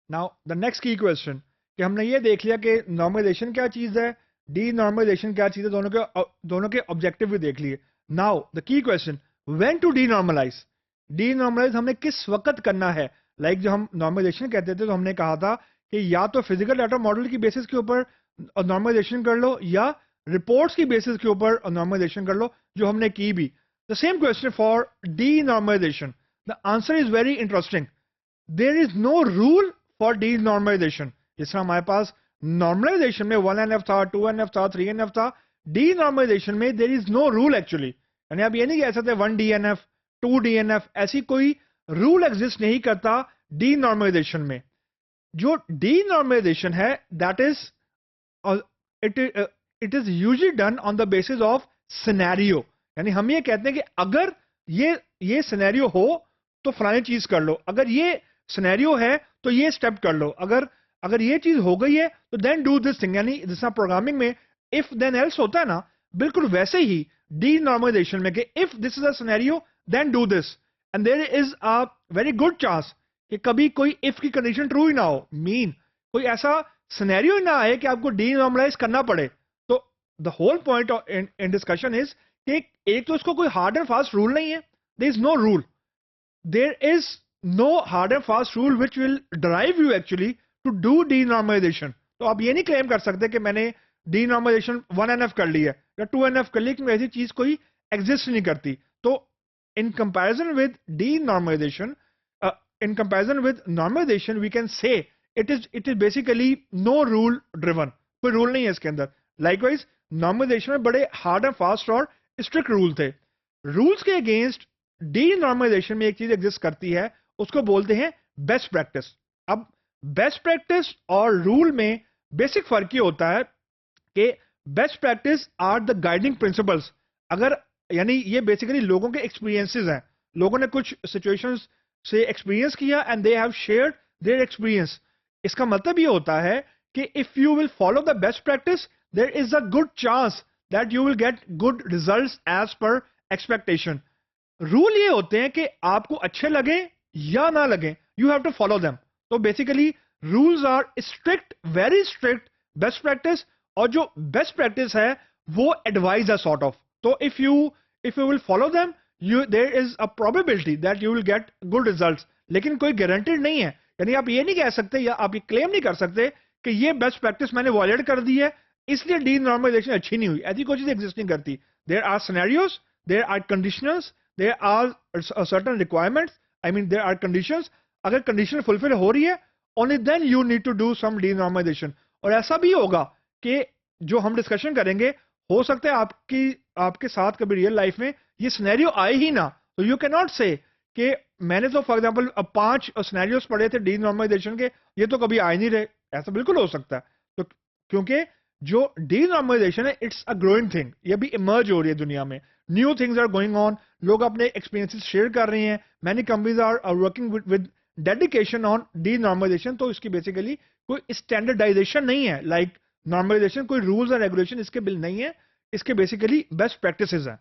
Now the next की question कि हमने ये देख लिया कि नॉर्मलाइजेशन क्या चीज है, डी नॉर्मलाइजेशन क्या चीज है, दोनों के ऑब्जेक्टिव भी देख लिए. Now the key question, when to denormalize. Denormalize हमने किस वक्त करना है. लाइक जो हम नॉर्मलाइजेशन कहते थे तो हमने कहा था कि या तो फिजिकल डाटा मॉडल की बेसिस के ऊपर नॉर्मलाइजेशन कर लो या रिपोर्ट्स की बेसिस के ऊपर नॉर्मलाइजेशन कर लो, जो हमने की भी. The same question for denormalization. The answer is very interesting. There is no rule for denormalization. जिस तरह हमारे पास नॉर्मलाइजेशन में 1NF था, 2NF था, 3NF था, डी नॉर्मलाइजेशन में there is no rule actually. यानी आप ये नहीं कह सकते 1DNF 2DNF, ऐसी कोई रूल एग्जिस्ट नहीं करता डी नॉर्मलाइजेशन में. जो डी नॉर्मलाइजेशन है that is it is usually done on the basis of scenario. यानी हम ये कहते हैं कि अगर ये सिनेरियो हो तो फलानी चीज कर लो, अगर ये सिनेरियो है तो ये स्टेप कर लो, अगर अगर ये चीज हो गई है तो देन डू दिस थिंग. यानी जिस प्रोग्रामिंग में इफ देन एल्स होता है ना, बिल्कुल वैसे ही डी नॉर्मलाइजेशन में कि if this is a scenario then do this. And there is a very good chance कि कभी कोई इफ की कंडीशन ट्रू ही ना हो, कोई ऐसा सिनेरियो ही ना आए कि आपको डी नॉर्मलाइज करना पड़े. तो the whole point in discussion इज कि एक तो इसको कोई हार्ड एंड फास्ट रूल नहीं है. There is no rule, there is no hard and fast rule which will drive you actually to do denormalization. तो आप ये नहीं क्लेम कर सकते कि मैंने denormalization 1NF कर ली है या 2NF कर ली, क्योंकि ऐसी चीज कोई एग्जिस्ट नहीं करती. तो in comparison with denormalization, in comparison with normalization we can say it is basically no rule driven. कोई रूल नहीं है इसके अंदर. Likewise normalization में बड़े हार्ड एंड फास्ट और स्ट्रिक्ट रूल थे. रूल्स के अगेंस्ट डी नॉर्मलाइजेशन में एक चीज एग्जिस्ट करती है, उसको बोलते हैं बेस्ट प्रैक्टिस. अब बेस्ट प्रैक्टिस और रूल में बेसिक फर्क ये होता है कि best practice are the guiding principles. अगर यानी ये बेसिकली लोगों के एक्सपीरियंसेस हैं, लोगों ने कुछ सिचुएशंस से एक्सपीरियंस किया and they have shared their experience. इसका मतलब ये होता है कि if you will follow the best practice there is a good chance that you will get good results as per expectation. Rule ये होते हैं कि आपको अच्छे लगे या ना लगे, you have to follow them. तो basically rules are strict, very strict best practice, और जो बेस्ट प्रैक्टिस है वो एडवाइज है सॉर्ट ऑफ. तो if you will follow them there is a probability that you will get good results. लेकिन कोई guaranteed नहीं है. यानी आप ये नहीं कह सकते या आप ये क्लेम नहीं कर सकते कि ये बेस्ट प्रैक्टिस मैंने वॉयलेट कर दी है इसलिए डी नॉर्मलाइजेशन अच्छी नहीं हुई. ऐसी कोई चीज एग्जिस्ट नहीं करती. There are scenarios, there are conditionals, there are certain requirements, I mean there are conditions. अगर कंडीशन फुलफिल हो रही है only then you need to do some denormalization. और ऐसा भी होगा कि जो हम डिस्कशन करेंगे हो सकता है आपके साथ कभी रियल लाइफ में ये सिनेरियो आए ही ना. तो यू कैन नॉट से कि मैंने तो फॉर एग्जांपल 5 सिनेरियोस पढ़े थे डीनॉर्मलाइजेशन के, ये तो कभी आए नहीं रहे. ऐसा बिल्कुल हो सकता है. तो क्योंकि जो डीनॉर्मलाइजेशन है इट्स अ ग्रोइंग थिंग, ये भी इमर्ज हो रही है दुनिया में. New things are going on, लोग अपने एक्सपीरियंसेस शेयर कर रहे हैं. Many companies are working with dedication on denormalization. तो इसकी बेसिकली कोई स्टैंडर्डाइजेशन नहीं है. लाइक नॉर्मलाइजेशन कोई रूल्स एंड रेगुलेशन इसके बिल नहीं है, इसके बेसिकली बेस्ट प्रैक्टिसेस हैं.